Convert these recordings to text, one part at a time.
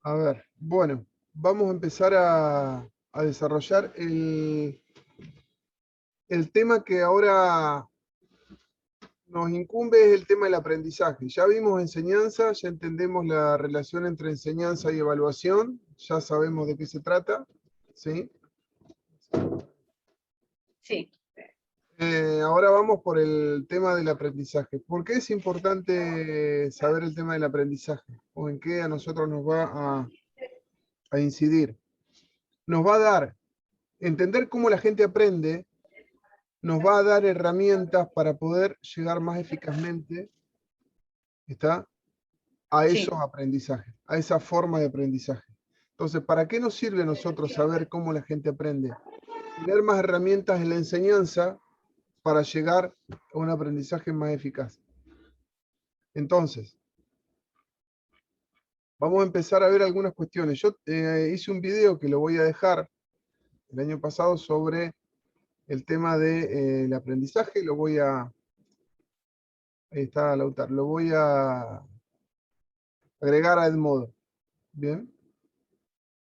A ver, bueno, vamos a empezar a desarrollar el tema que ahora nos incumbe, es el tema del aprendizaje. Ya vimos enseñanza, ya entendemos la relación entre enseñanza y evaluación, ya sabemos de qué se trata, ¿sí? Sí. Ahora vamos por el tema del aprendizaje. ¿Por qué es importante saber el tema del aprendizaje? ¿O en qué a nosotros nos va a incidir? Nos va a dar, entender cómo la gente aprende, nos va a dar herramientas para poder llegar más eficazmente, ¿está? A Sí. esos aprendizajes, a esa forma de aprendizaje. Entonces, ¿para qué nos sirve a nosotros saber cómo la gente aprende? Tener más herramientas en la enseñanza para llegar a un aprendizaje más eficaz. Entonces, vamos a empezar a ver algunas cuestiones. Yo hice un video que lo voy a dejar el año pasado sobre el tema del aprendizaje. Lo voy a... Ahí está Lautaro. Lo voy a agregar a Edmodo. Bien.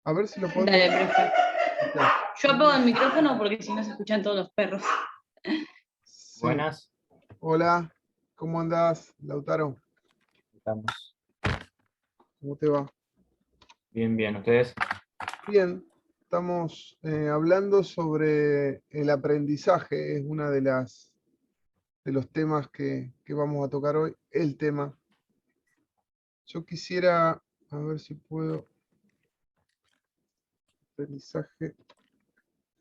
A ver si lo podemos... Dale, profe. escuchar. Yo apago el micrófono porque si no se escuchan todos los perros. Sí. Buenas, Hola, ¿cómo andás, Lautaro? estamos ¿Cómo te va? bien, bien. ¿Ustedes? Bien, estamos hablando sobre el aprendizaje, es una de los temas que vamos a tocar hoy, el tema. Yo quisiera, a ver si puedo, aprendizaje,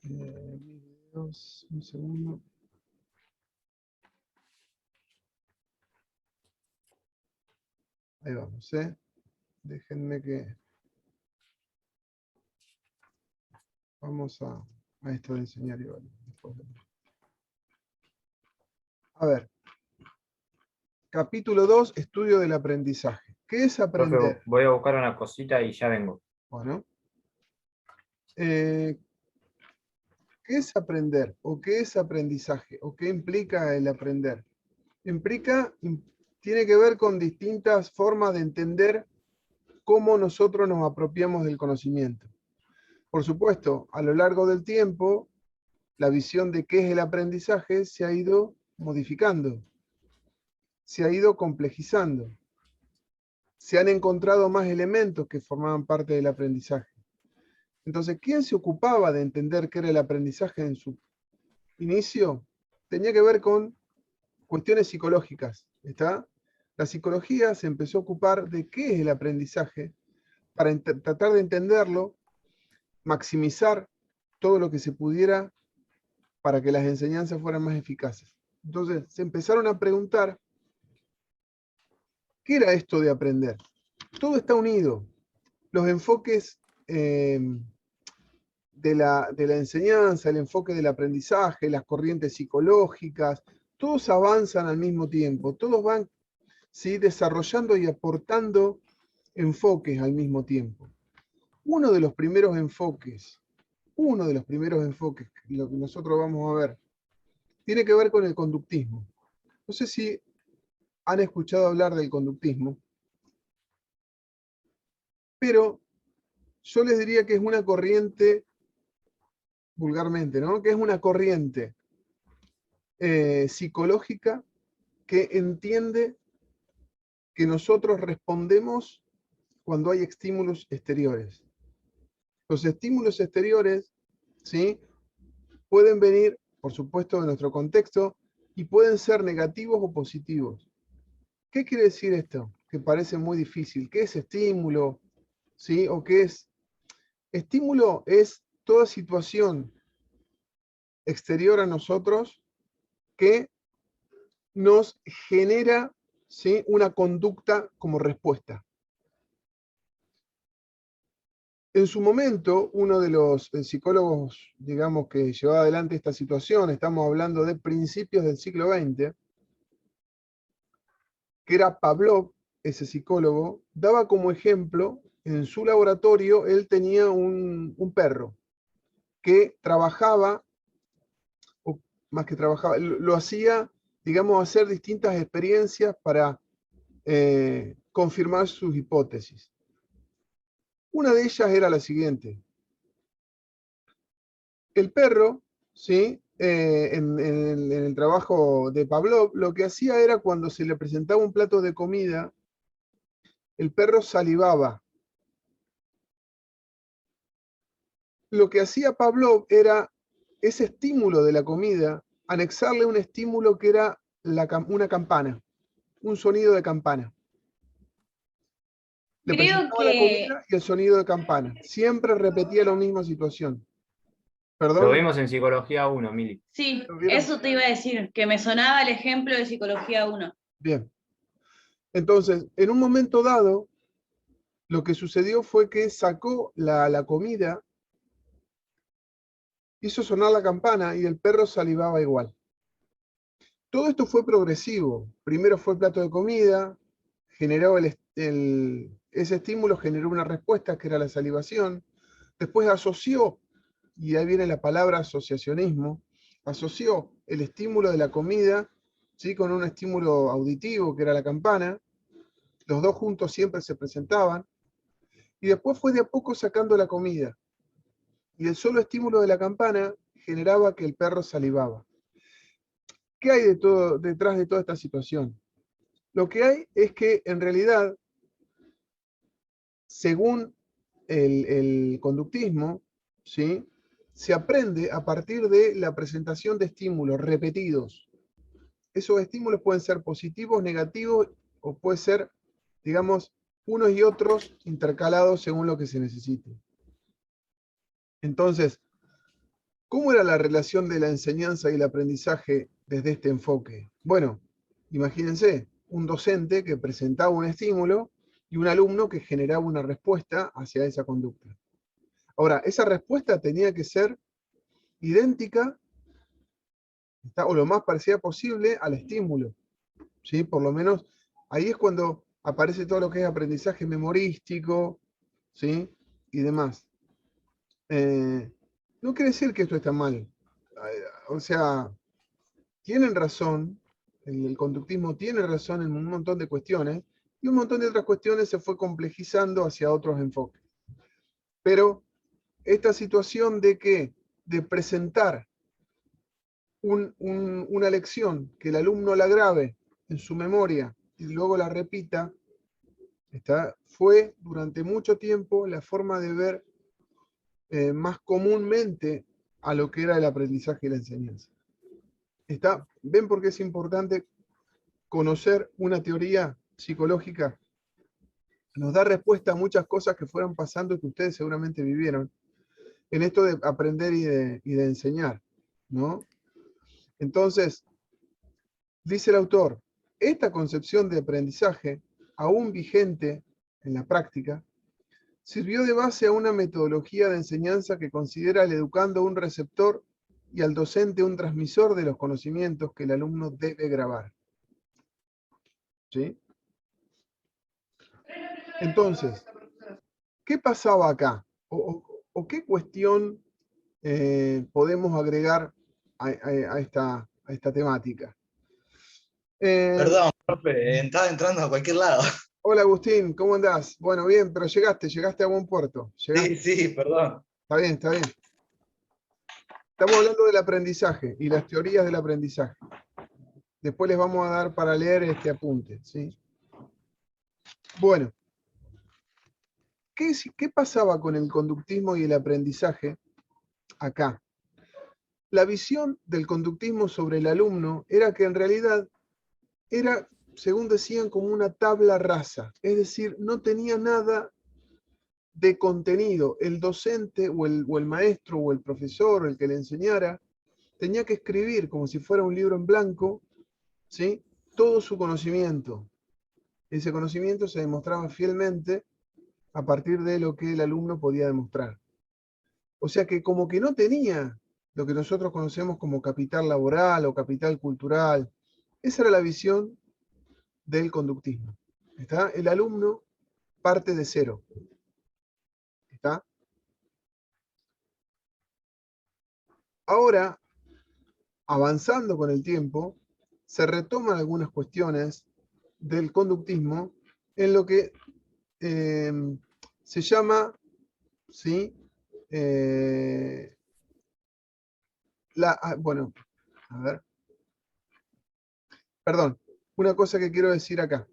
videos, un segundo. Ahí vamos, Déjenme que vamos a esto de enseñar igual. A ver, capítulo 2, estudio del aprendizaje. ¿Qué es Profe, aprender? voy a buscar una cosita y ya vengo. Bueno, ¿qué es aprender? ¿O qué es aprendizaje? ¿O qué implica el aprender? Tiene que ver con distintas formas de entender cómo nosotros nos apropiamos del conocimiento. Por supuesto, a lo largo del tiempo, la visión de qué es el aprendizaje se ha ido modificando, se ha ido complejizando. Se han encontrado más elementos que formaban parte del aprendizaje. Entonces, ¿quién se ocupaba de entender qué era el aprendizaje en su inicio? Tenía que ver con cuestiones psicológicas, ¿está? La psicología se empezó a ocupar de qué es el aprendizaje para tratar de entenderlo, maximizar todo lo que se pudiera para que las enseñanzas fueran más eficaces. Entonces, se empezaron a preguntar, ¿qué era esto de aprender? Todo está unido. Los enfoques de la enseñanza, el enfoque del aprendizaje, las corrientes psicológicas, todos avanzan al mismo tiempo, todos van, ¿sí?, desarrollando y aportando enfoques al mismo tiempo. Uno de los primeros enfoques, lo que nosotros vamos a ver, tiene que ver con el conductismo. No sé si han escuchado hablar del conductismo, pero yo les diría que es una corriente, vulgarmente, ¿no? Que es una corriente psicológica que entiende que nosotros respondemos cuando hay estímulos exteriores. Los estímulos exteriores, ¿sí?, pueden venir, por supuesto, de nuestro contexto y pueden ser negativos o positivos. ¿Qué quiere decir esto? Que parece muy difícil. ¿Qué es estímulo? ¿Sí? ¿O qué es? Estímulo es toda situación exterior a nosotros que nos genera, ¿sí?, una conducta como respuesta. En su momento, uno de los psicólogos, digamos, que llevaba adelante esta situación, estamos hablando de principios del siglo XX, que era Pavlov, ese psicólogo, daba como ejemplo, en su laboratorio, él tenía un perro que trabajaba, o más que trabajaba, lo hacía, digamos, hacer distintas experiencias para confirmar sus hipótesis. Una de ellas era la siguiente. El perro, ¿sí? En el trabajo de Pavlov, lo que hacía era cuando se le presentaba un plato de comida, el perro salivaba. Lo que hacía Pavlov era ese estímulo de la comida, anexarle un estímulo que era una campana, un sonido de campana. Le Creo presentaba la que comida y el sonido de campana. Siempre repetía la misma situación. Lo ¿Perdón? vimos en Psicología 1, Mili. sí, ¿Lo vieron? eso te iba a decir, que me sonaba el ejemplo de Psicología 1. Bien. Entonces, en un momento dado, lo que sucedió fue que sacó la comida, hizo sonar la campana y el perro salivaba igual. Todo esto fue progresivo. Primero fue el plato de comida, generó ese estímulo generó una respuesta que era la salivación. Después asoció, y ahí viene la palabra asociacionismo, asoció el estímulo de la comida, ¿sí? Con un estímulo auditivo que era la campana. Los dos juntos siempre se presentaban. Y después fue de a poco sacando la comida. Y el solo estímulo de la campana generaba que el perro salivaba. ¿Qué hay detrás de toda esta situación? Lo que hay es que en realidad, según el conductismo, ¿sí? Se aprende a partir de la presentación de estímulos repetidos. Esos estímulos pueden ser positivos, negativos, o puede ser, digamos, unos y otros intercalados según lo que se necesite. Entonces, ¿cómo era la relación de la enseñanza y el aprendizaje desde este enfoque? Bueno, imagínense, un docente que presentaba un estímulo y un alumno que generaba una respuesta hacia esa conducta. Ahora, esa respuesta tenía que ser idéntica o lo más parecida posible al estímulo, ¿sí? Por lo menos ahí es cuando aparece todo lo que es aprendizaje memorístico, ¿sí? Y demás. No quiere decir que esto está mal. O sea, tienen razón, el conductismo tiene razón en un montón de cuestiones, y un montón de otras cuestiones se fue complejizando hacia otros enfoques. Pero esta situación de presentar una lección, que el alumno la grabe en su memoria y luego la repita, fue durante mucho tiempo la forma de ver más comúnmente a lo que era el aprendizaje y la enseñanza. ¿Ven por qué es importante conocer una teoría psicológica? Nos da respuesta a muchas cosas que fueron pasando y que ustedes seguramente vivieron en esto de aprender y de enseñar, ¿no? Entonces, dice el autor, esta concepción de aprendizaje, aún vigente en la práctica, sirvió de base a una metodología de enseñanza que considera al educando un receptor y al docente un transmisor de los conocimientos que el alumno debe grabar. ¿Sí? Entonces, ¿qué pasaba acá? ¿O qué cuestión podemos agregar a esta temática? Perdón, profe, estaba entrando a cualquier lado. Hola Agustín, ¿cómo andás? Bueno, bien, pero llegaste a buen puerto. Sí, sí, perdón. Está bien, está bien. Estamos hablando del aprendizaje y las teorías del aprendizaje. Después les vamos a dar para leer este apunte, ¿sí? Bueno, ¿qué pasaba con el conductismo y el aprendizaje acá? La visión del conductismo sobre el alumno era que en realidad era, según decían, como una tabla rasa, es decir, no tenía nada de contenido. El docente o el maestro o el profesor o el que le enseñara tenía que escribir como si fuera un libro en blanco, ¿sí? Todo su conocimiento. Ese conocimiento se demostraba fielmente a partir de lo que el alumno podía demostrar. O sea que como que no tenía lo que nosotros conocemos como capital laboral o capital cultural. Esa era la visión del conductismo. ¿Está? El alumno parte de cero. ¿Está? Ahora, avanzando con el tiempo, se retoman algunas cuestiones del conductismo en lo que se llama ¿sí? Bueno, a ver. Perdón, una cosa que quiero decir acá.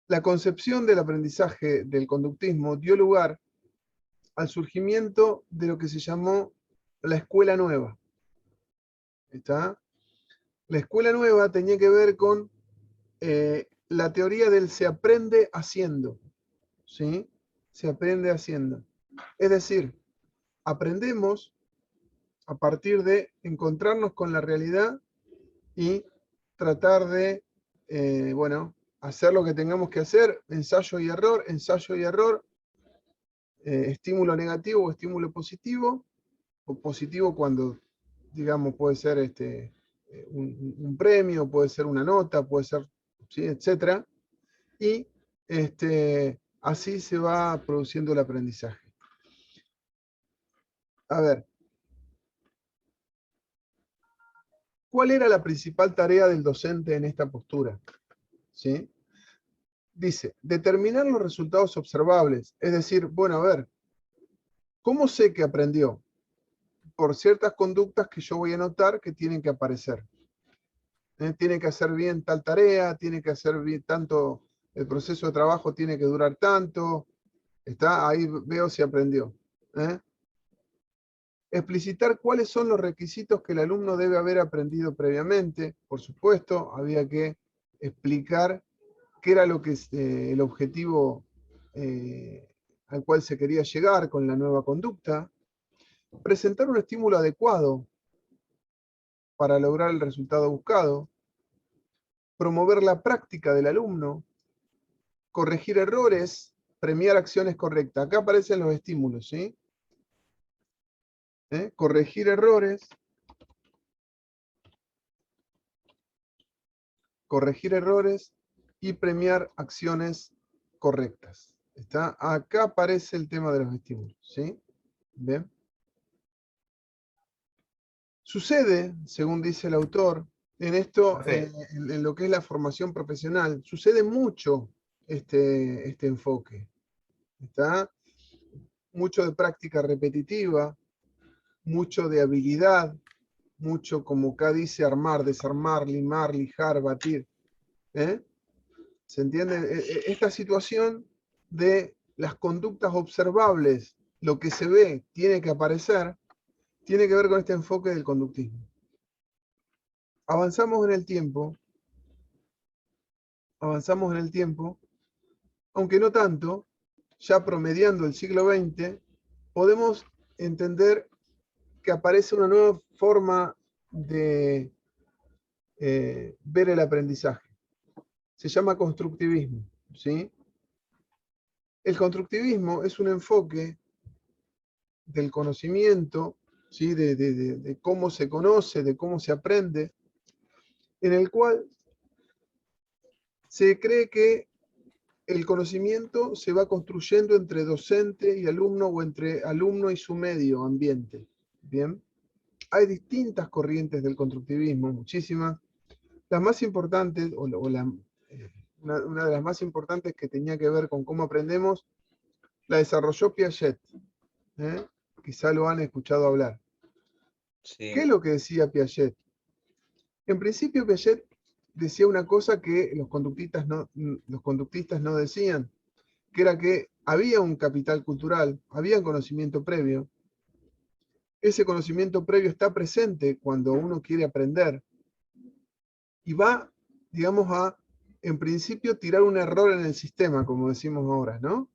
La concepción del aprendizaje del conductismo dio lugar al surgimiento de lo que se llamó la escuela nueva. ¿Está? La escuela nueva tenía que ver con la teoría del se aprende haciendo. ¿Sí? Se aprende haciendo. Es decir, aprendemos a partir de encontrarnos con la realidad y tratar de, bueno, hacer lo que tengamos que hacer, ensayo y error, estímulo negativo o estímulo positivo, o positivo cuando, digamos, puede ser un premio, puede ser una nota, puede ser, ¿sí? Etcétera. Y así se va produciendo el aprendizaje. A ver, ¿cuál era la principal tarea del docente en esta postura? ¿Sí? Dice, determinar los resultados observables. Es decir, bueno, a ver, ¿cómo sé que aprendió? Por ciertas conductas que yo voy a notar que tienen que aparecer. Tiene que hacer bien tal tarea, tiene que hacer bien tanto, el proceso de trabajo tiene que durar tanto. ¿Está? Ahí veo si aprendió. ¿Eh? Explicitar cuáles son los requisitos que el alumno debe haber aprendido previamente. Por supuesto, había que explicar qué era lo que es el objetivo al cual se quería llegar con la nueva conducta. Presentar un estímulo adecuado para lograr el resultado buscado. Promover la práctica del alumno. Corregir errores, premiar acciones correctas. Acá aparecen los estímulos, ¿sí? Corregir errores. Corregir errores y premiar acciones correctas. ¿Está? Acá aparece el tema de los estímulos, ¿sí? ¿Bien? Sucede, según dice el autor, en esto, en lo que es la formación profesional, sucede mucho este enfoque. ¿Está? Mucho de práctica repetitiva, mucho de habilidad, mucho, como acá dice, armar, desarmar, limar, lijar, batir. ¿Se entiende? Esta situación de las conductas observables, lo que se ve tiene que aparecer, tiene que ver con este enfoque del conductismo. Avanzamos en el tiempo, aunque no tanto, ya promediando el siglo XX, podemos entender que aparece una nueva forma de ver el aprendizaje. Se llama constructivismo, ¿sí? El constructivismo es un enfoque del conocimiento, ¿sí? de cómo se conoce, de cómo se aprende, en el cual se cree que el conocimiento se va construyendo entre docente y alumno o entre alumno y su medio ambiente. ¿Bien? Hay distintas corrientes del constructivismo, muchísimas. Las más importantes, una de las más importantes que tenía que ver con cómo aprendemos, la desarrolló Piaget. Quizá lo han escuchado hablar. Sí. ¿Qué es lo que decía Piaget? En principio, Piaget decía una cosa que los conductistas no decían, que era que había un capital cultural, había un conocimiento previo. Ese conocimiento previo está presente cuando uno quiere aprender y va, digamos, en principio, tirar un error en el sistema, como decimos ahora, ¿no?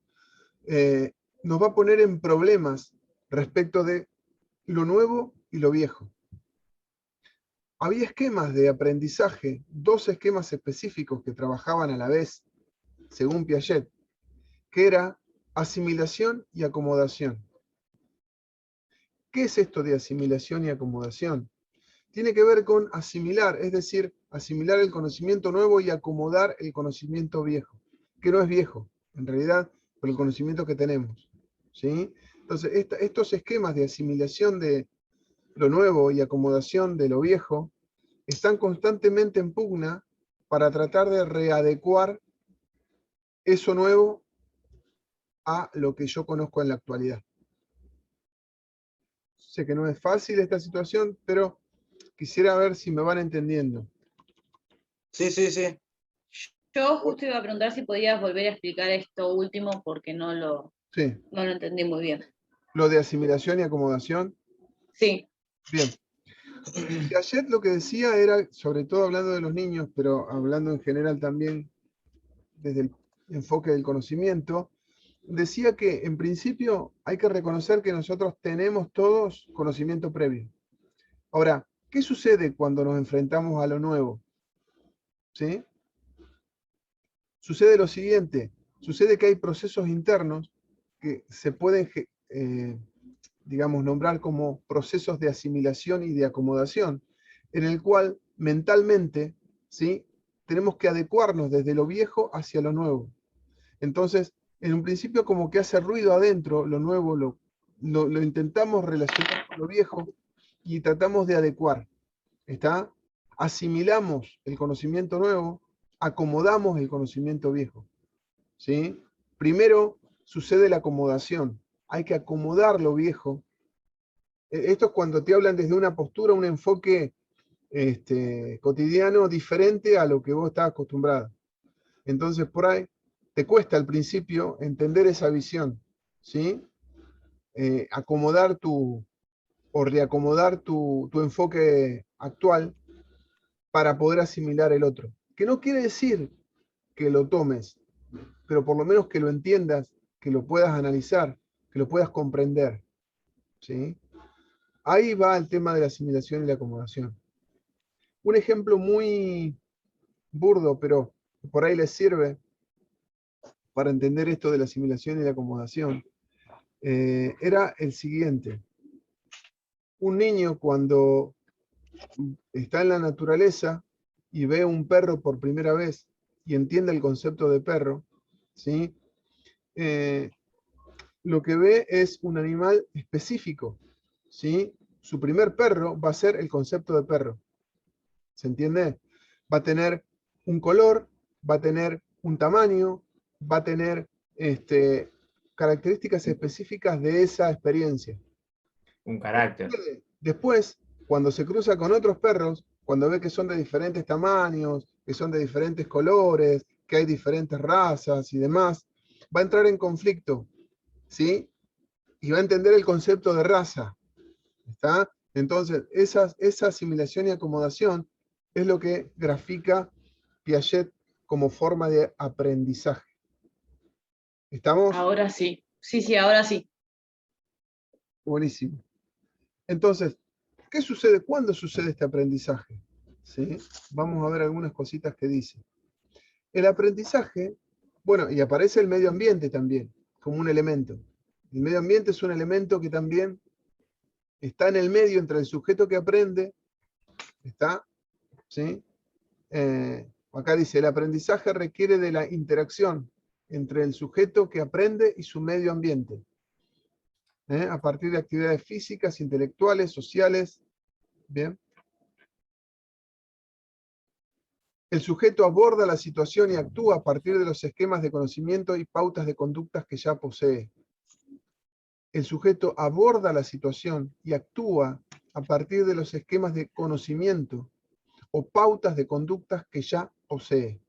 Nos va a poner en problemas respecto de lo nuevo y lo viejo. Había esquemas de aprendizaje, dos esquemas específicos que trabajaban a la vez, según Piaget, que era asimilación y acomodación. ¿Qué es esto de asimilación y acomodación? Tiene que ver con asimilar, es decir, asimilar el conocimiento nuevo y acomodar el conocimiento viejo, que no es viejo, en realidad, por el conocimiento que tenemos. ¿Sí? Entonces, estos esquemas de asimilación de lo nuevo y acomodación de lo viejo están constantemente en pugna para tratar de readecuar eso nuevo a lo que yo conozco en la actualidad. Sé que no es fácil esta situación, pero quisiera ver si me van entendiendo. Sí, sí, sí. Yo justo iba a preguntar si podías volver a explicar esto último porque Sí, no lo entendí muy bien. lo de asimilación y acomodación. Sí, Bien. Piaget lo que decía era, sobre todo hablando de los niños, pero hablando en general también desde el enfoque del conocimiento, decía que en principio hay que reconocer que nosotros tenemos todos conocimiento previo. Ahora, ¿qué sucede cuando nos enfrentamos a lo nuevo? ¿Sí? Sucede lo siguiente, sucede que hay procesos internos que se pueden, digamos, nombrar como procesos de asimilación y de acomodación, en el cual mentalmente, ¿sí?, tenemos que adecuarnos desde lo viejo hacia lo nuevo. Entonces, en un principio como que hace ruido adentro, lo nuevo lo intentamos relacionar con lo viejo y tratamos de adecuar. ¿Está? Asimilamos el conocimiento nuevo, acomodamos el conocimiento viejo. ¿Sí? Primero sucede la acomodación. Hay que acomodar lo viejo. Esto es cuando te hablan desde una postura, un enfoque cotidiano diferente a lo que vos estás acostumbrado. Entonces, por ahí, te cuesta al principio entender esa visión, ¿sí? Acomodar o reacomodar tu enfoque actual para poder asimilar el otro. Que no quiere decir que lo tomes, pero por lo menos que lo entiendas, que lo puedas analizar, que lo puedas comprender, ¿sí? Ahí va el tema de la asimilación y la acomodación. Un ejemplo muy burdo, pero por ahí les sirve para entender esto de la asimilación y la acomodación, era el siguiente. Un niño cuando está en la naturaleza y ve un perro por primera vez y entiende el concepto de perro, ¿sí? Lo que ve es un animal específico, ¿sí? Su primer perro va a ser el concepto de perro, ¿se entiende? Va a tener un color, va a tener un tamaño, va a tener características específicas de esa experiencia. Un carácter. Después, cuando se cruza con otros perros, cuando ve que son de diferentes tamaños, que son de diferentes colores, que hay diferentes razas y demás, va a entrar en conflicto, ¿sí? Y va a entender el concepto de raza, ¿está? Entonces, esa asimilación y acomodación es lo que grafica Piaget como forma de aprendizaje. ¿Estamos? ahora sí. Sí, ahora sí. Buenísimo. Entonces, ¿qué sucede? ¿Cuándo sucede este aprendizaje? ¿Sí? Vamos a ver algunas cositas que dice. El aprendizaje, bueno, y aparece el medio ambiente también, como un elemento. El medio ambiente es un elemento que también está en el medio entre el sujeto que aprende, ¿está? ¿Sí? Acá dice, el aprendizaje requiere de la interacción entre el sujeto que aprende y su medio ambiente, a partir de actividades físicas, intelectuales, sociales. Bien. El sujeto aborda la situación y actúa a partir de los esquemas de conocimiento y pautas de conductas que ya posee. El sujeto aborda la situación y actúa a partir de los esquemas de conocimiento o pautas de conductas que ya posee.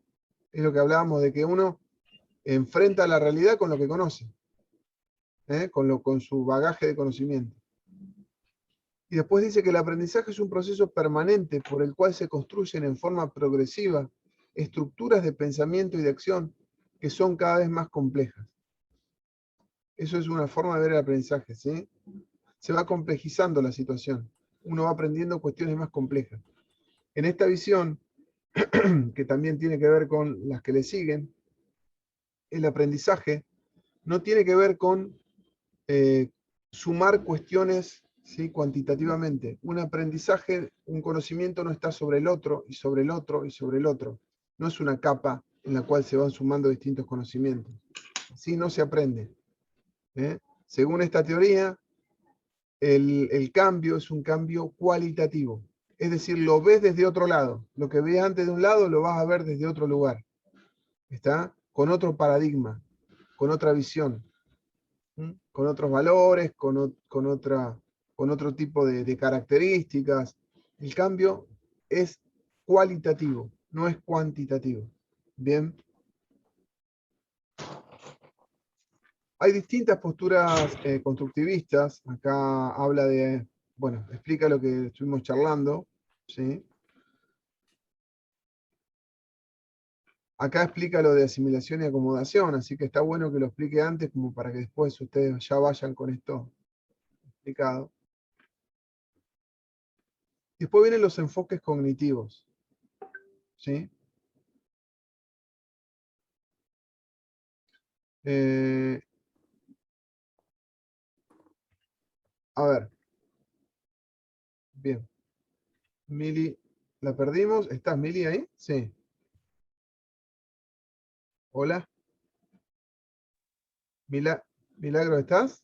Es lo que hablábamos de que uno enfrenta la realidad con lo que conoce, con su bagaje de conocimiento. Y después dice que el aprendizaje es un proceso permanente por el cual se construyen en forma progresiva estructuras de pensamiento y de acción que son cada vez más complejas. Eso es una forma de ver el aprendizaje, ¿sí? Se va complejizando la situación. Uno va aprendiendo cuestiones más complejas. En esta visión, que también tiene que ver con las que le siguen, el aprendizaje no tiene que ver con sumar cuestiones, ¿sí?, cuantitativamente. Un aprendizaje, un conocimiento no está sobre el otro, y sobre el otro, y sobre el otro. No es una capa en la cual se van sumando distintos conocimientos. Así no se aprende. Según esta teoría, el cambio es un cambio cualitativo. Es decir, lo ves desde otro lado. Lo que ves antes de un lado lo vas a ver desde otro lugar. ¿Está? Con otro paradigma, con otra visión. con otros valores, con otro tipo de características. El cambio es cualitativo, no es cuantitativo. Bien. Hay distintas posturas constructivistas. Acá habla de, bueno, explica lo que estuvimos charlando, ¿sí? Acá explica lo de asimilación y acomodación, así que está bueno que lo explique antes como para que después ustedes ya vayan con esto explicado. Después vienen los enfoques cognitivos, ¿sí? A ver, bien. Mili, ¿la perdimos? ¿Estás, Mili, ahí? Sí. Hola. Milagro, ¿estás?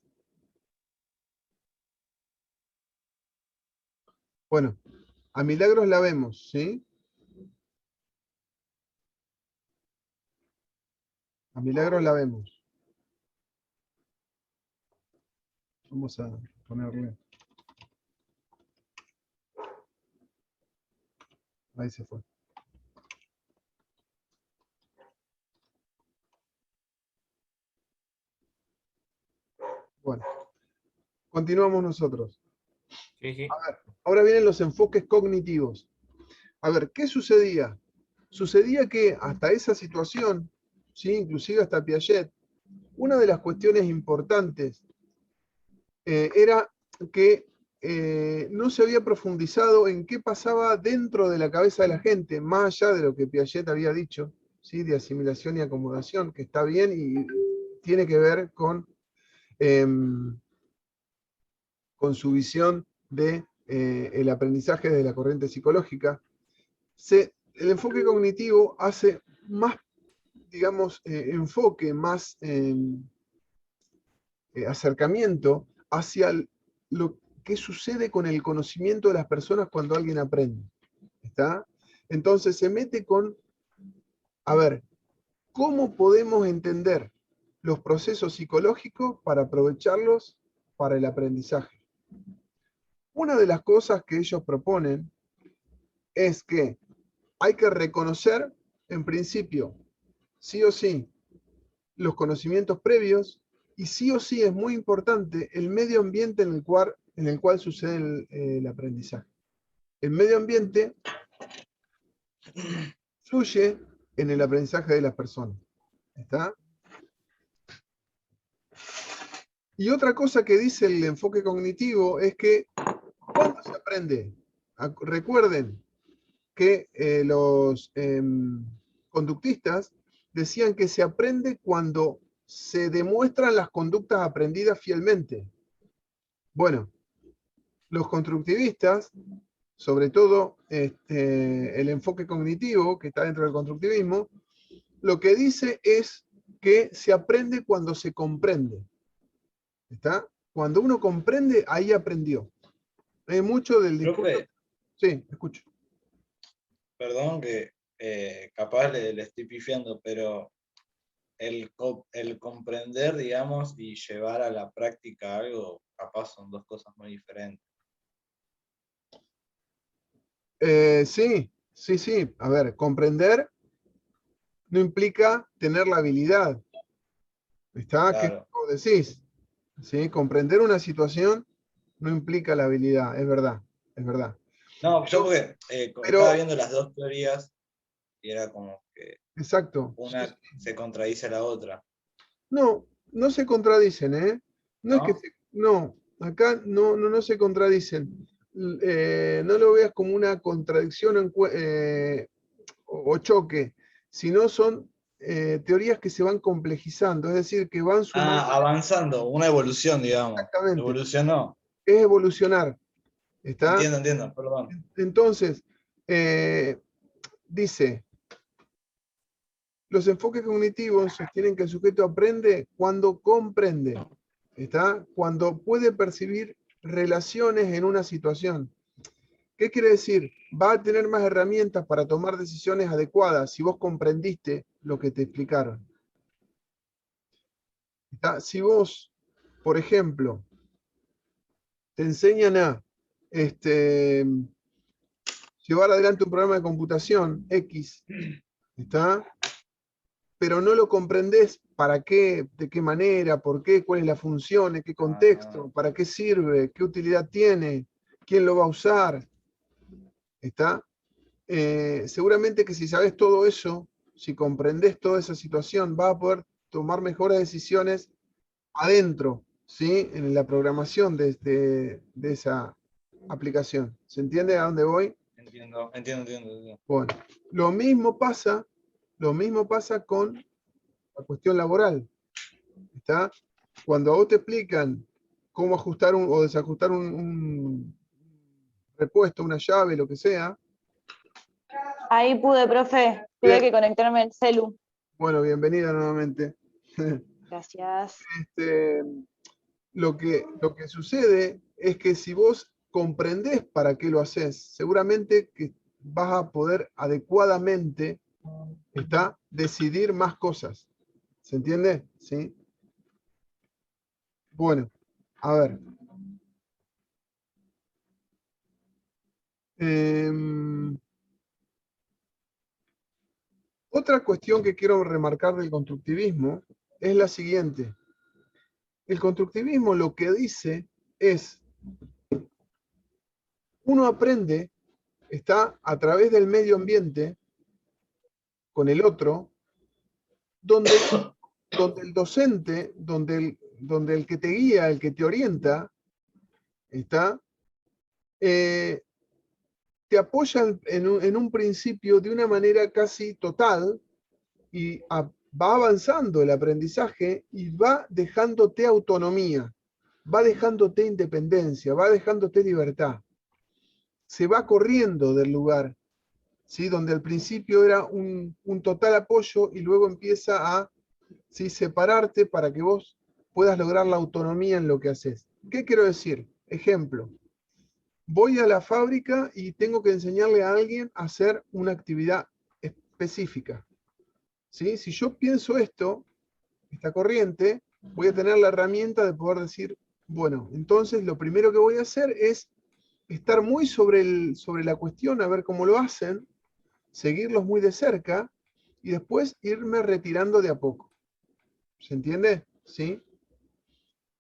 Bueno, a Milagros la vemos, ¿sí? A Milagros la vemos. Vamos a ponerle. Ahí se fue. Bueno, continuamos nosotros. Sí, sí. A ver, ahora vienen los enfoques cognitivos. A ver, ¿qué sucedía? Sucedía que hasta esa situación, ¿sí? Inclusive hasta Piaget, una de las cuestiones importantes era que no se había profundizado en qué pasaba dentro de la cabeza de la gente, más allá de lo que Piaget había dicho, ¿sí? De asimilación y acomodación, que está bien y tiene que ver con su visión de el aprendizaje de la corriente psicológica. El enfoque cognitivo hace más, digamos, enfoque, más acercamiento hacia lo que sucede con el conocimiento de las personas cuando alguien aprende. ¿Está? Entonces se mete con, a ver, ¿cómo podemos entender los procesos psicológicos para aprovecharlos para el aprendizaje? Una de las cosas que ellos proponen es que hay que reconocer, en principio, sí o sí, los conocimientos previos y sí o sí es muy importante el medio ambiente en el cual sucede el aprendizaje. El medio ambiente fluye en el aprendizaje de las personas. ¿Está? Y otra cosa que dice el enfoque cognitivo es que ¿cuándo se aprende? Recuerden que los conductistas decían que se aprende cuando se demuestran las conductas aprendidas fielmente. Bueno, los constructivistas, sobre todo el enfoque cognitivo que está dentro del constructivismo, lo que dice es que se aprende cuando se comprende. ¿Está? Cuando uno comprende, ahí aprendió. Hay mucho del discurso. Profe, Sí, escucho. perdón que capaz le estoy pifiando, pero el comprender, digamos, y llevar a la práctica algo, capaz son dos cosas muy diferentes. Sí, sí, sí. A ver, comprender no implica tener la habilidad. ¿Está? ¿Qué es lo Claro. que vos decís? ¿Sí? Comprender una situación no implica la habilidad, es verdad, es verdad. No, yo porque estaba Pero, viendo las dos teorías y era como que exacto. Sí, una sí. se contradice a la otra, No, no se contradicen, ¿eh? No es que ¿no? no, acá no se contradicen. No lo veas como una contradicción o choque, sino son teorías que se van complejizando, es decir, que van sumando Ah, avanzando, una evolución, digamos. exactamente. Evolucionó. Es evolucionar, ¿está? Entiendo, perdón. Entonces, eh, dice, los enfoques cognitivos sostienen que el sujeto aprende cuando comprende, ¿está? Cuando puede percibir relaciones en una situación. ¿Qué quiere decir? Va a tener más herramientas para tomar decisiones adecuadas si vos comprendiste lo que te explicaron. ¿Está? Si vos Por ejemplo, te enseñan a llevar adelante un programa de computación X, ¿está? Pero no lo comprendés para qué, de qué manera, por qué, cuál es la función, en qué contexto, para qué sirve, qué utilidad tiene, quién lo va a usar, ¿está? Seguramente que si sabes todo eso, si comprendés toda esa situación, vas a poder tomar mejores decisiones adentro, ¿sí? En la programación de esa aplicación. ¿Se entiende a dónde voy? Entiendo. Bueno, lo mismo pasa con la cuestión laboral, ¿está? Cuando a vos te explican cómo ajustar o desajustar un repuesto, una llave, lo que sea. Ahí pude, profe. Tuve Bien. que conectarme el celu. Bueno, bienvenida nuevamente. Gracias. Lo que sucede es que si vos comprendés para qué lo haces, seguramente que vas a poder adecuadamente, ¿está? Decidir más cosas. ¿Se entiende? ¿Sí? Bueno, a ver. Otra cuestión que quiero remarcar del constructivismo es la siguiente. El constructivismo lo que dice es, uno aprende, está a través del medio ambiente, con el otro, donde el docente, donde el que te guía, el que te orienta, está, te apoya en un principio de una manera casi total y va avanzando el aprendizaje y va dejándote autonomía, va dejándote independencia, va dejándote libertad. Se va corriendo del lugar, ¿sí? Donde al principio era un total apoyo y luego empieza a, ¿sí?, separarte para que vos puedas lograr la autonomía en lo que haces. ¿Qué quiero decir? Ejemplo, voy a la fábrica y tengo que enseñarle a alguien a hacer una actividad específica. ¿Sí? Si yo pienso esta corriente, voy a tener la herramienta de poder decir, bueno, entonces lo primero que voy a hacer es estar muy sobre la cuestión, a ver cómo lo hacen, seguirlos muy de cerca y después irme retirando de a poco. ¿Se entiende? ¿Sí?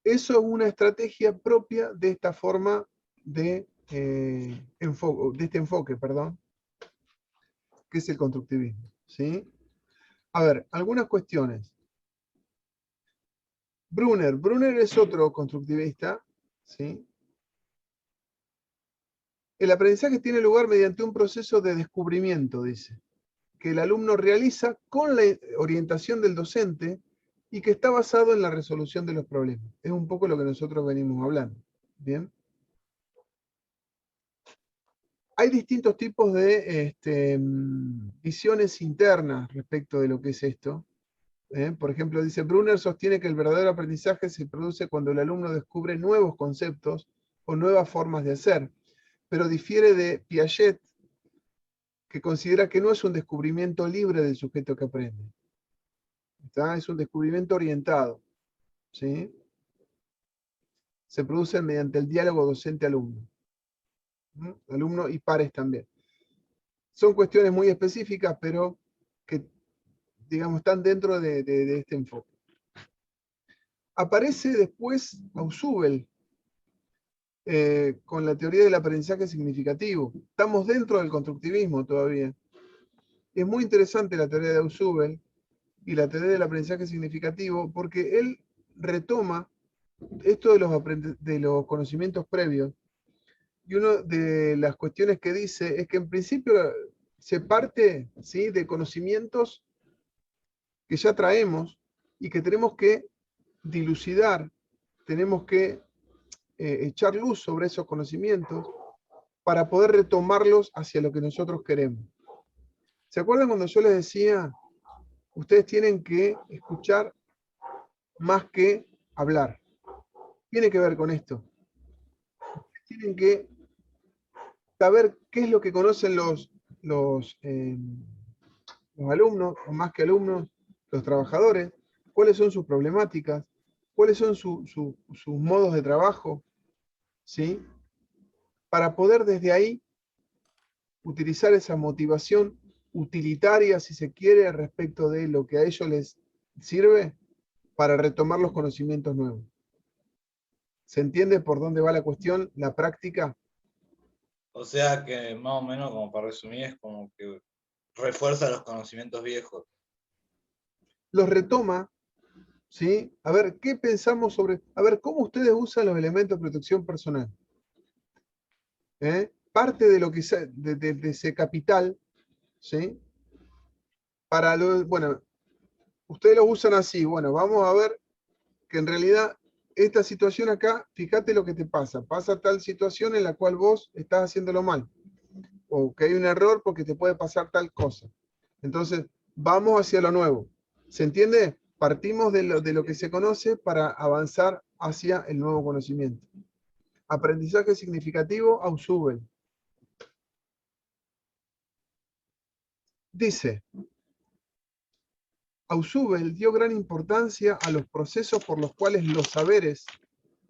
Eso es una estrategia propia de esta forma de este enfoque, perdón, que es el constructivismo. ¿Sí? A ver, algunas cuestiones. Brunner es otro constructivista, ¿sí? El aprendizaje tiene lugar mediante un proceso de descubrimiento, dice, que el alumno realiza con la orientación del docente y que está basado en la resolución de los problemas. Es un poco lo que nosotros venimos hablando. ¿Bien? Hay distintos tipos de visiones internas respecto de lo que es esto. Por ejemplo, dice, Brunner sostiene que el verdadero aprendizaje se produce cuando el alumno descubre nuevos conceptos o nuevas formas de hacer, pero difiere de Piaget, que considera que no es un descubrimiento libre del sujeto que aprende. ¿Está? Es un descubrimiento orientado. ¿Sí? Se produce mediante el diálogo docente-alumno. Alumno y pares también. Son cuestiones muy específicas, pero que, digamos, están dentro de este enfoque. Aparece después Ausubel, con la teoría del aprendizaje significativo. Estamos dentro del constructivismo todavía. Es muy interesante la teoría de Ausubel y la teoría del aprendizaje significativo porque él retoma esto de los conocimientos previos. Y una de las cuestiones que dice es que en principio se parte, ¿sí?, de conocimientos que ya traemos y que tenemos que dilucidar, tenemos que echar luz sobre esos conocimientos para poder retomarlos hacia lo que nosotros queremos. ¿Se acuerdan cuando yo les decía, ustedes tienen que escuchar más que hablar? Tiene que ver con esto. Tienen que saber qué es lo que conocen los alumnos, o más que alumnos, los trabajadores, cuáles son sus problemáticas, cuáles son sus modos de trabajo, ¿sí? Para poder desde ahí utilizar esa motivación utilitaria, si se quiere, respecto de lo que a ellos les sirve para retomar los conocimientos nuevos. ¿Se entiende por dónde va la cuestión, la práctica? O sea que más o menos, como para resumir, es como que refuerza los conocimientos viejos. Los retoma, ¿sí? A ver, ¿qué pensamos sobre... A ver, ¿cómo ustedes usan los elementos de protección personal? Parte de lo que de ese capital, ¿sí? Para lo, bueno, ustedes lo usan así. Bueno, vamos a ver que en realidad esta situación acá, fíjate lo que te pasa. Pasa tal situación en la cual vos estás haciéndolo mal. O que hay un error porque te puede pasar tal cosa. Entonces, vamos hacia lo nuevo. ¿Se entiende? Partimos de lo que se conoce para avanzar hacia el nuevo conocimiento. Aprendizaje significativo, Ausubel. Dice, Ausubel dio gran importancia a los procesos por los cuales los saberes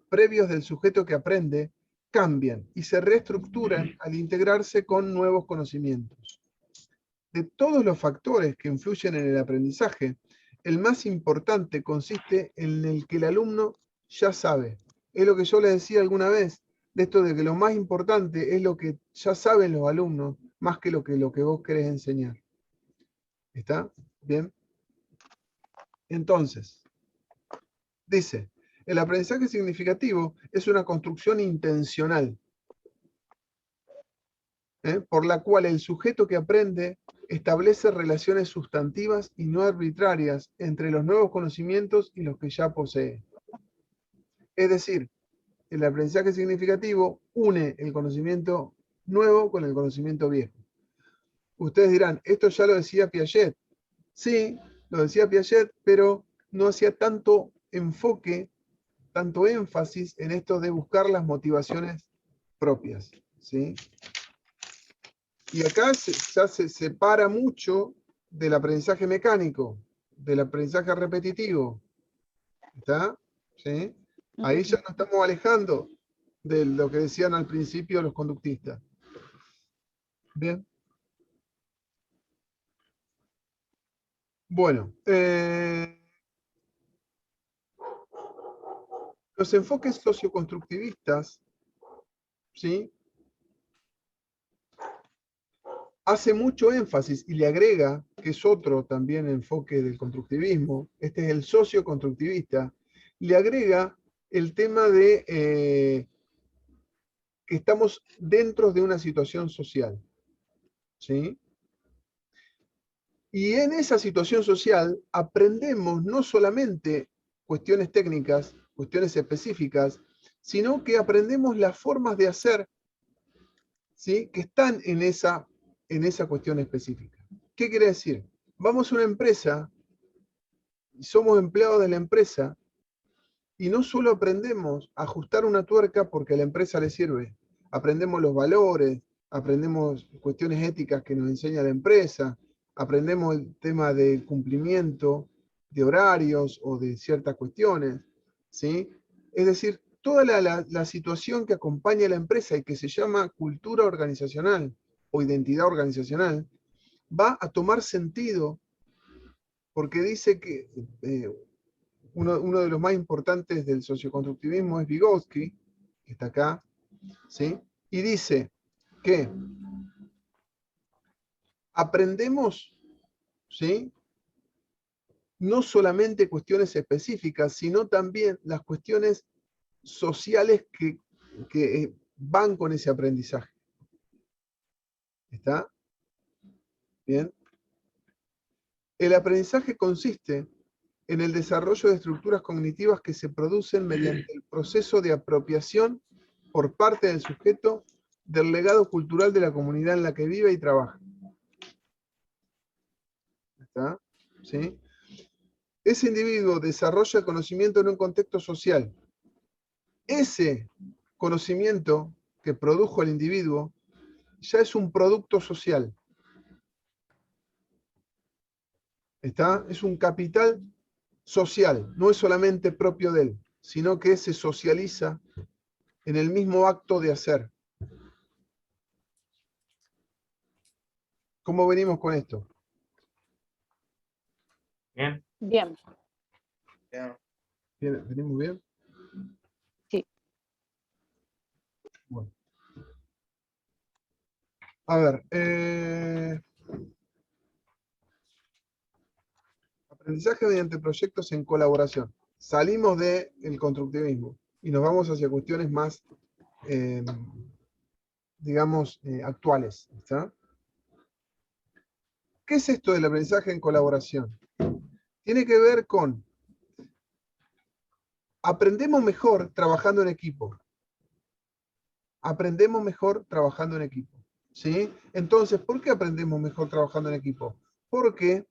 previos del sujeto que aprende cambian y se reestructuran al integrarse con nuevos conocimientos. De todos los factores que influyen en el aprendizaje, el más importante consiste en el que el alumno ya sabe. Es lo que yo les decía alguna vez, de esto de que lo más importante es lo que ya saben los alumnos, más que lo que vos querés enseñar. ¿Está? ¿Bien? Entonces, dice, el aprendizaje significativo es una construcción intencional, por la cual el sujeto que aprende establece relaciones sustantivas y no arbitrarias entre los nuevos conocimientos y los que ya posee. Es decir, el aprendizaje significativo une el conocimiento nuevo con el conocimiento viejo. Ustedes dirán, esto ya lo decía Piaget. Sí, lo decía Piaget, pero no hacía tanto enfoque, tanto énfasis en esto de buscar las motivaciones propias, ¿sí? Y acá ya se separa mucho del aprendizaje mecánico, del aprendizaje repetitivo. ¿Está? ¿Sí? Ahí ya nos estamos alejando de lo que decían al principio los conductistas. Bien. Bueno, los enfoques socioconstructivistas, ¿sí? Hace mucho énfasis y le agrega, que es otro también enfoque del constructivismo, este es el socioconstructivista, le agrega el tema de que estamos dentro de una situación social, ¿sí? Y en esa situación social aprendemos no solamente cuestiones técnicas, cuestiones específicas, sino que aprendemos las formas de hacer, ¿sí? Que están en esa cuestión específica. ¿Qué quiere decir? Vamos a una empresa, somos empleados de la empresa, y no solo aprendemos a ajustar una tuerca porque a la empresa le sirve, aprendemos los valores, aprendemos cuestiones éticas que nos enseña la empresa, aprendemos el tema del cumplimiento de horarios o de ciertas cuestiones, ¿sí? Es decir, toda la situación que acompaña a la empresa y que se llama cultura organizacional o identidad organizacional, va a tomar sentido porque dice que uno de los más importantes del socioconstructivismo es Vygotsky, que está acá, ¿sí? Y dice que aprendemos, ¿sí? No solamente cuestiones específicas, sino también las cuestiones sociales que van con ese aprendizaje. ¿Está? Bien. El aprendizaje consiste en el desarrollo de estructuras cognitivas que se producen mediante el proceso de apropiación por parte del sujeto del legado cultural de la comunidad en la que vive y trabaja. ¿Está? ¿Sí? Ese individuo desarrolla el conocimiento en un contexto social. Ese conocimiento que produjo el individuo ya es un producto social. ¿Está? Es un capital social, no es solamente propio de él, sino que se socializa en el mismo acto de hacer. ¿Cómo venimos con esto? Bien. Bien. Bien. ¿Bien? ¿Venimos bien? Sí. Bueno. A ver, aprendizaje mediante proyectos en colaboración. Salimos del constructivismo y nos vamos hacia cuestiones más, digamos, actuales. ¿Está? ¿Qué es esto del aprendizaje en colaboración? Tiene que ver con aprendemos mejor trabajando en equipo. Aprendemos mejor trabajando en equipo. ¿Sí? Entonces, ¿por qué aprendemos mejor trabajando en equipo? Porque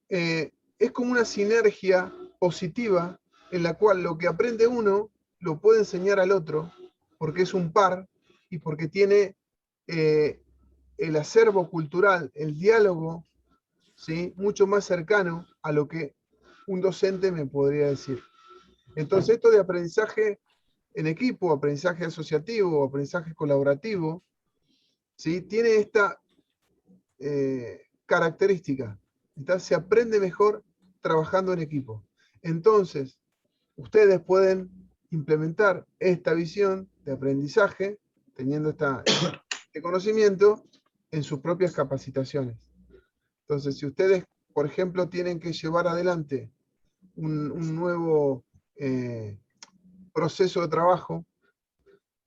es como una sinergia positiva en la cual lo que aprende uno lo puede enseñar al otro, porque es un par y porque tiene el acervo cultural, el diálogo, ¿sí? Mucho más cercano a lo que un docente me podría decir. Entonces, esto de aprendizaje en equipo, aprendizaje asociativo, aprendizaje colaborativo, ¿sí? Tiene esta característica. Entonces, se aprende mejor trabajando en equipo. Entonces, ustedes pueden implementar esta visión de aprendizaje, teniendo este conocimiento, en sus propias capacitaciones. Entonces, si ustedes, por ejemplo, tienen que llevar adelante un nuevo proceso de trabajo,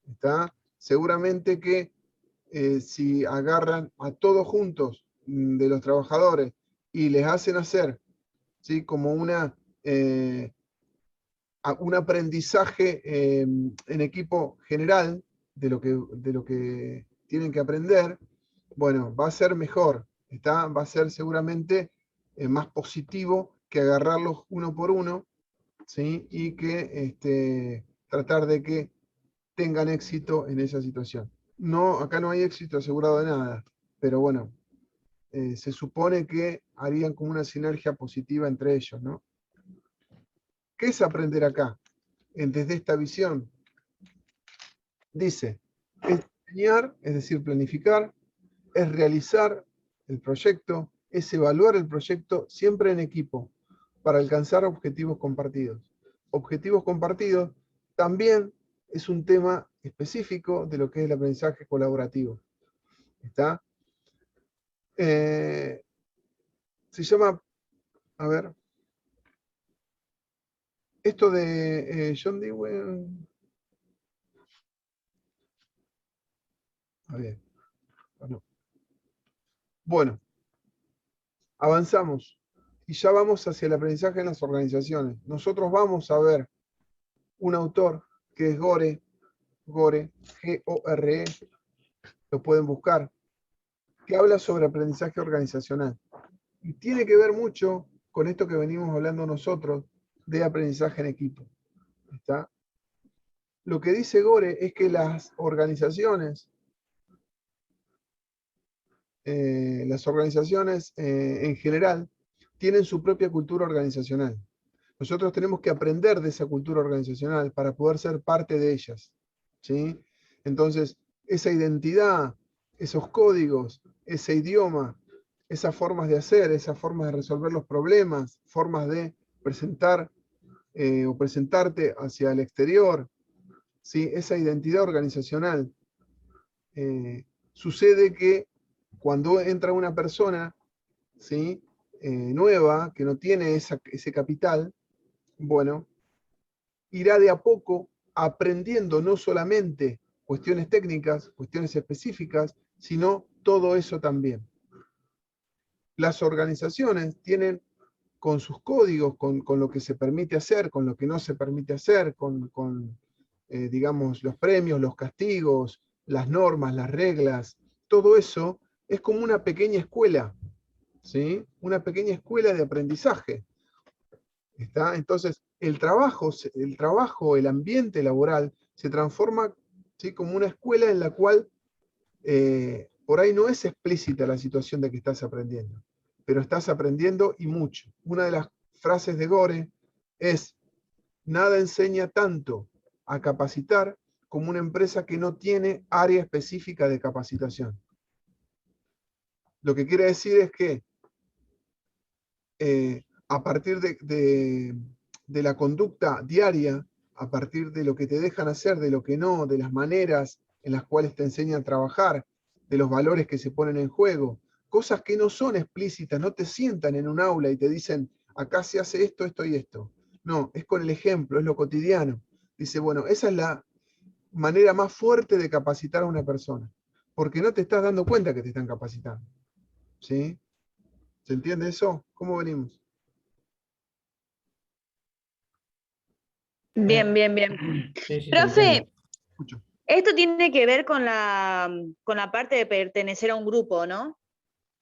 ¿está? Seguramente que si agarran a todos juntos de los trabajadores y les hacen hacer, ¿sí? Como un aprendizaje en equipo general de lo que tienen que aprender, bueno, va a ser mejor, va a ser seguramente más positivo que agarrarlos uno por uno, ¿sí? Y que tratar de que tengan éxito en esa situación. No, acá no hay éxito asegurado de nada, pero bueno, se supone que harían como una sinergia positiva entre ellos, ¿no? ¿Qué es aprender acá? Desde esta visión, dice, es diseñar, es decir, planificar, es realizar el proyecto, es evaluar el proyecto siempre en equipo para alcanzar objetivos compartidos. Objetivos compartidos también es un tema específico de lo que es el aprendizaje colaborativo. ¿Está? Se llama, a ver, esto de John Dewey. A ver, no. Bueno, avanzamos y ya vamos hacia el aprendizaje en las organizaciones. Nosotros vamos a ver un autor que es Gore, G-O-R-E, lo pueden buscar, que habla sobre aprendizaje organizacional. Y tiene que ver mucho con esto que venimos hablando nosotros de aprendizaje en equipo. ¿Está? Lo que dice Gore es que las organizaciones en general tienen su propia cultura organizacional. Nosotros tenemos que aprender de esa cultura organizacional para poder ser parte de ellas, ¿sí? Entonces, esa identidad, esos códigos, ese idioma, esas formas de hacer, esas formas de resolver los problemas, formas de presentar o presentarte hacia el exterior, ¿sí? Esa identidad organizacional. Sucede que cuando entra una persona, ¿sí? Nueva, que no tiene ese capital, bueno, irá de a poco aprendiendo no solamente cuestiones técnicas, cuestiones específicas, sino todo eso también. Las organizaciones tienen con sus códigos, con lo que se permite hacer, con lo que no se permite hacer, digamos, los premios, los castigos, las normas, las reglas, todo eso es como una pequeña escuela, ¿sí? Una pequeña escuela de aprendizaje. ¿Está? Entonces, el trabajo, el ambiente laboral se transforma, ¿sí? Como una escuela en la cual por ahí no es explícita la situación de que estás aprendiendo, pero estás aprendiendo y mucho. Una de las frases de Gore es: nada enseña tanto a capacitar como una empresa que no tiene área específica de capacitación. Lo que quiere decir es que a partir de la conducta diaria, a partir de lo que te dejan hacer, de lo que no, de las maneras en las cuales te enseñan a trabajar, de los valores que se ponen en juego, cosas que no son explícitas, no te sientan en un aula y te dicen, acá se hace esto, esto y esto. No, es con el ejemplo, es lo cotidiano. Dice, bueno, esa es la manera más fuerte de capacitar a una persona, porque no te estás dando cuenta que te están capacitando. ¿Sí? ¿Se entiende eso? ¿Cómo venimos? Bien, bien, bien. Sí, sí, te Profe, entiendo. Escucho. esto tiene que ver con la parte de pertenecer a un grupo, ¿no?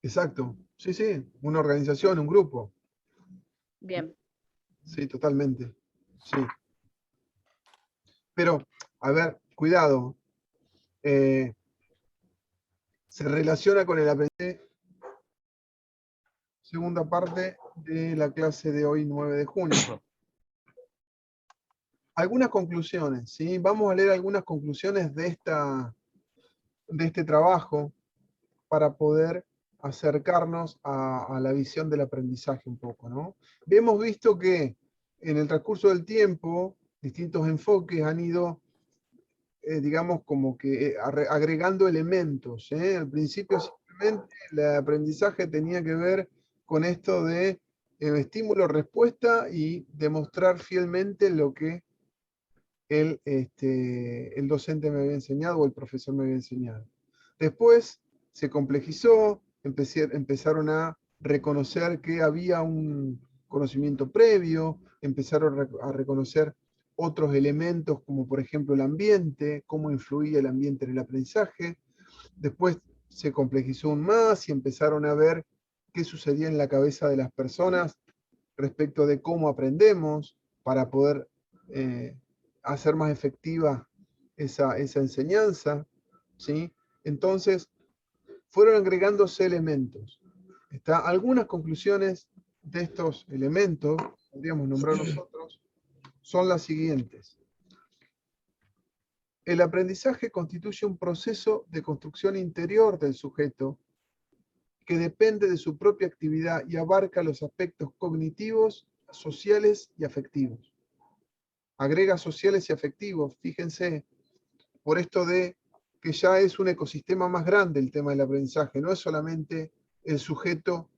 Exacto. Sí, sí, una organización, un grupo. Bien. Sí, totalmente. Sí. Pero, a ver, cuidado. Se relaciona con el aprendizaje. Segunda parte de la clase de hoy, 9 de junio. Algunas conclusiones, ¿sí? Vamos a leer algunas conclusiones de este trabajo para poder acercarnos a la visión del aprendizaje un poco, ¿no? Hemos visto que en el transcurso del tiempo, distintos enfoques han ido, digamos, como que agregando elementos, ¿eh? Al principio simplemente el aprendizaje tenía que ver con esto de estímulo-respuesta y demostrar fielmente lo que el docente me había enseñado o el profesor me había enseñado. Después se complejizó, empezaron a reconocer que había un conocimiento previo, empezaron a reconocer otros elementos como por ejemplo el ambiente, cómo influía el ambiente en el aprendizaje. Después se complejizó aún más y empezaron a ver qué sucedía en la cabeza de las personas respecto de cómo aprendemos para poder hacer más efectiva esa enseñanza, ¿sí? Entonces, fueron agregándose elementos. Algunas conclusiones de estos elementos, podríamos nombrar nosotros, son las siguientes. El aprendizaje constituye un proceso de construcción interior del sujeto que depende de su propia actividad y abarca los aspectos cognitivos, sociales y afectivos. Agrega sociales y afectivos, fíjense, por esto de que ya es un ecosistema más grande el tema del aprendizaje, no es solamente el sujeto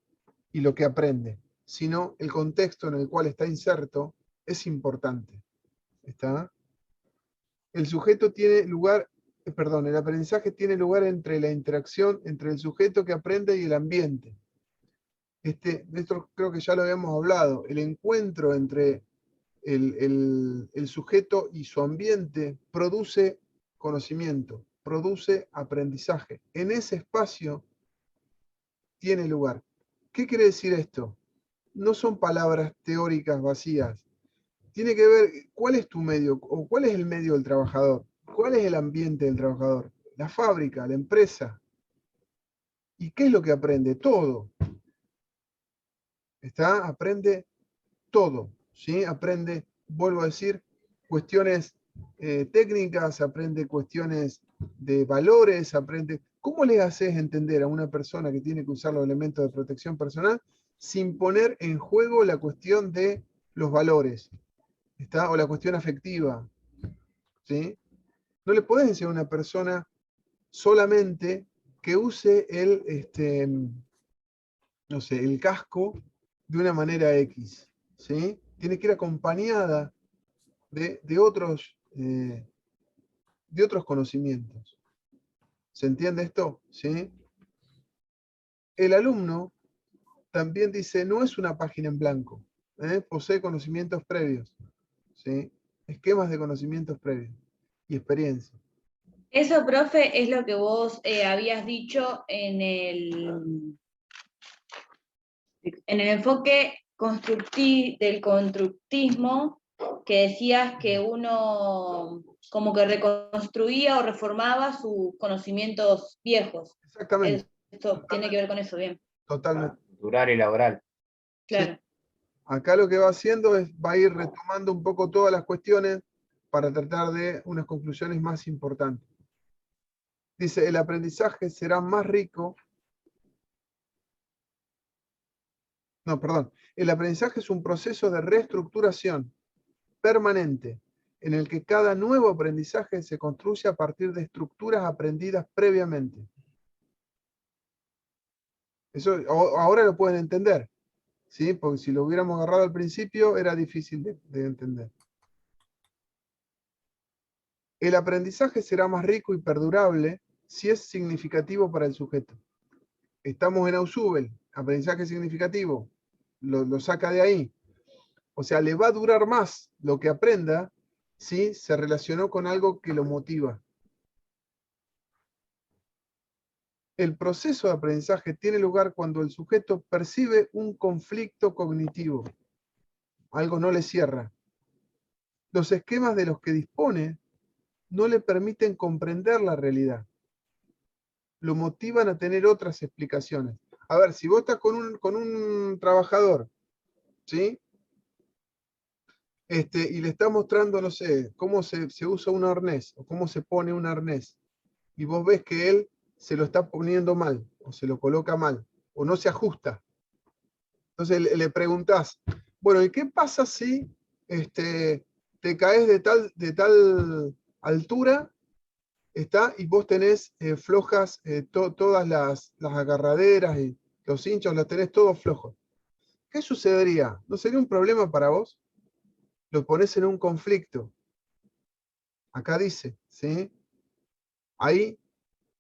y lo que aprende, sino el contexto en el cual está inserto es importante. ¿Está? El sujeto tiene lugar, el aprendizaje tiene lugar entre la interacción entre el sujeto que aprende y el ambiente. Esto creo que ya lo habíamos hablado, el encuentro entre el sujeto y su ambiente produce conocimiento, produce aprendizaje. En ese espacio tiene lugar. ¿Qué quiere decir esto? No son palabras teóricas vacías. Tiene que ver cuál es tu medio o cuál es el medio del trabajador, cuál es el ambiente del trabajador, la fábrica, la empresa. ¿Y qué es lo que aprende? Todo. Aprende todo, ¿sí? Aprende, vuelvo a decir, cuestiones técnicas, aprende cuestiones de valores, aprende... ¿Cómo le haces entender a una persona que tiene que usar los elementos de protección personal sin poner en juego la cuestión de los valores? O la cuestión afectiva, ¿sí? No le podés decir a una persona solamente que use no sé, el casco de una manera X, ¿sí? Tiene que ir acompañada de otros conocimientos. ¿Se entiende esto? ¿Sí? El alumno también dice, no es una página en blanco, posee conocimientos previos, ¿sí? Esquemas de conocimientos previos y experiencia. Eso, profe, es lo que vos habías dicho en el enfoque del constructismo, que decías que uno como que reconstruía o reformaba sus conocimientos viejos. Exactamente. Esto tiene que ver con eso, bien. Totalmente. Cultural y laboral. Claro. Sí. Acá lo que va haciendo es, va a ir retomando un poco todas las cuestiones para tratar de unas conclusiones más importantes. Dice, el aprendizaje será más rico. No, perdón. El aprendizaje es un proceso de reestructuración permanente, en el que cada nuevo aprendizaje se construye a partir de estructuras aprendidas previamente. Eso ahora lo pueden entender, ¿sí? Porque si lo hubiéramos agarrado al principio era difícil de entender. El aprendizaje será más rico y perdurable si es significativo para el sujeto. Estamos en Ausubel, aprendizaje significativo, lo saca de ahí. O sea, le va a durar más lo que aprenda si se relacionó con algo que lo motiva. El proceso de aprendizaje tiene lugar cuando el sujeto percibe un conflicto cognitivo. Algo no le cierra. Los esquemas de los que dispone no le permiten comprender la realidad. Lo motivan a tener otras explicaciones. A ver, si vos estás con un trabajador, ¿sí? Y le está mostrando, no sé, cómo se usa un arnés, o cómo se pone un arnés, y vos ves que él se lo está poniendo mal, o se lo coloca mal, o no se ajusta. Entonces le preguntás, bueno, ¿y qué pasa si te caes de tal altura y vos tenés flojas todas las agarraderas y los hinchos, los tenés todos flojos? ¿Qué sucedería? ¿No sería un problema para vos? Lo pones en un conflicto. Acá dice, ¿sí? Ahí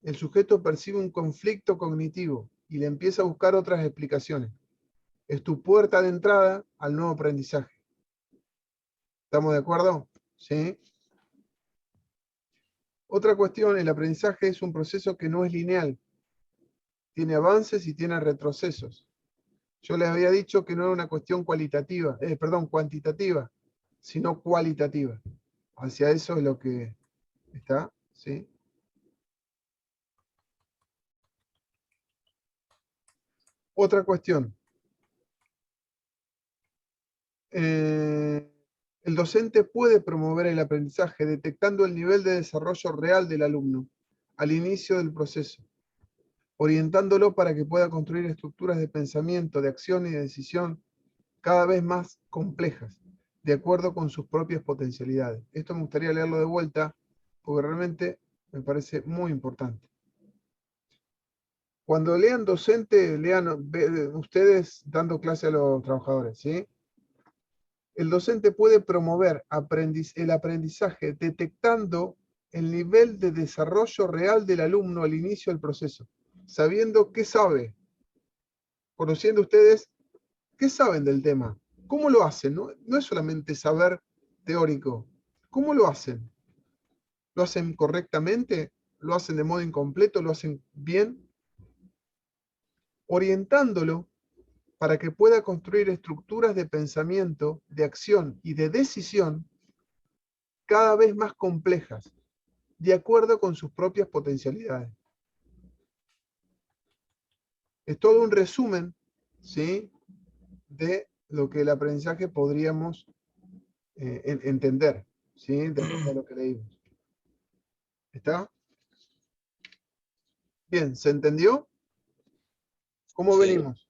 el sujeto percibe un conflicto cognitivo y le empieza a buscar otras explicaciones. Es tu puerta de entrada al nuevo aprendizaje. ¿Estamos de acuerdo? ¿Sí? Otra cuestión, el aprendizaje es un proceso que no es lineal. Tiene avances y tiene retrocesos. Yo les había dicho que no era una cuestión cuantitativa, sino cualitativa. Hacia eso es lo que está, ¿sí? Otra cuestión. El docente puede promover el aprendizaje detectando el nivel de desarrollo real del alumno al inicio del proceso, orientándolo para que pueda construir estructuras de pensamiento, de acción y de decisión cada vez más complejas, de acuerdo con sus propias potencialidades. Esto me gustaría leerlo de vuelta, porque realmente me parece muy importante. Cuando lean docente, lean ustedes dando clase a los trabajadores, ¿sí? El docente puede promover el aprendizaje detectando el nivel de desarrollo real del alumno al inicio del proceso, sabiendo qué sabe, conociendo ustedes qué saben del tema, cómo lo hacen, no es solamente saber teórico, ¿cómo lo hacen? ¿Lo hacen correctamente? ¿Lo hacen de modo incompleto? ¿Lo hacen bien? Orientándolo para que pueda construir estructuras de pensamiento, de acción y de decisión cada vez más complejas, de acuerdo con sus propias potencialidades. Es todo un resumen, ¿sí?, de lo que el aprendizaje podríamos entender, ¿sí?, de acuerdo a lo que leímos. ¿Está? Bien, ¿se entendió? ¿Cómo Sí. venimos?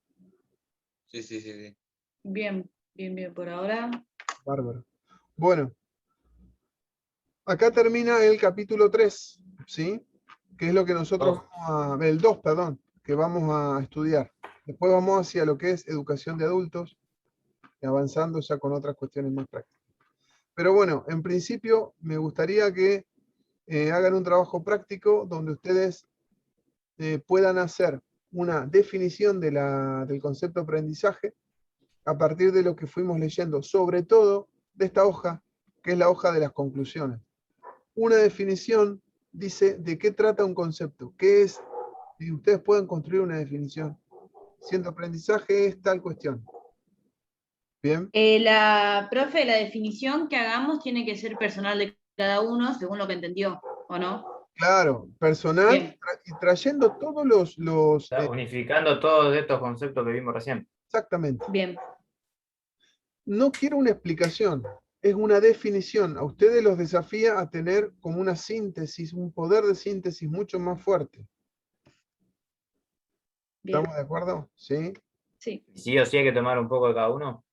Sí. Bien, por ahora. Bárbaro. Bueno, acá termina el capítulo 3, ¿sí? Que es lo que nosotros el 2, perdón, que vamos a estudiar. Después vamos hacia lo que es educación de adultos, y avanzando ya con otras cuestiones más prácticas. Pero bueno, en principio me gustaría que hagan un trabajo práctico donde ustedes puedan hacer una definición del concepto de aprendizaje a partir de lo que fuimos leyendo, sobre todo de esta hoja, que es la hoja de las conclusiones. Una definición dice de qué trata un concepto, qué es, y ustedes pueden construir una definición. Siendo aprendizaje es tal cuestión. ¿Bien? Profe, la definición que hagamos tiene que ser personal de cada uno, según lo que entendió, ¿o no? Claro, personal, y trayendo todos los Está unificando todos estos conceptos que vimos recién. exactamente. Bien. No quiero una explicación, es una definición. A ustedes los desafía a tener como una síntesis, un poder de síntesis mucho más fuerte. Bien, ¿Estamos de acuerdo? ¿Sí? sí. Sí o sí hay que tomar un poco de cada uno.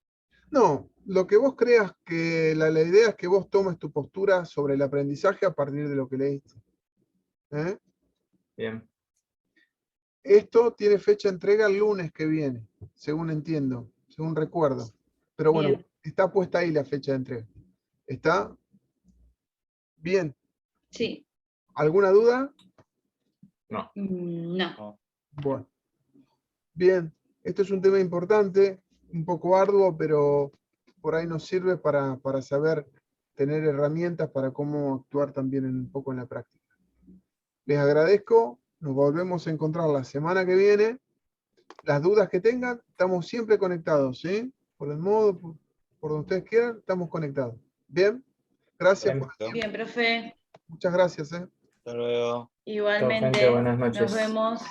No, lo que vos creas que la idea es que vos tomes tu postura sobre el aprendizaje a partir de lo que leíste. ¿Eh? Bien. Esto tiene fecha de entrega el lunes que viene, según entiendo, según recuerdo. Pero bueno, Bien. está puesta ahí la fecha de entrega. ¿Está? Bien. Sí. ¿Alguna duda? No. No. Bueno. Bien. Esto es un tema importante, un poco arduo, pero por ahí nos sirve para saber tener herramientas para cómo actuar también un poco en la práctica. Les agradezco. Nos volvemos a encontrar la semana que viene. Las dudas que tengan, estamos siempre conectados, ¿sí? Por el modo, por donde ustedes quieran, estamos conectados. Bien, gracias por el tiempo. Bien, profe. Muchas gracias, ¿eh? Hasta luego. Chao, gente. Igualmente. Buenas noches. Nos vemos.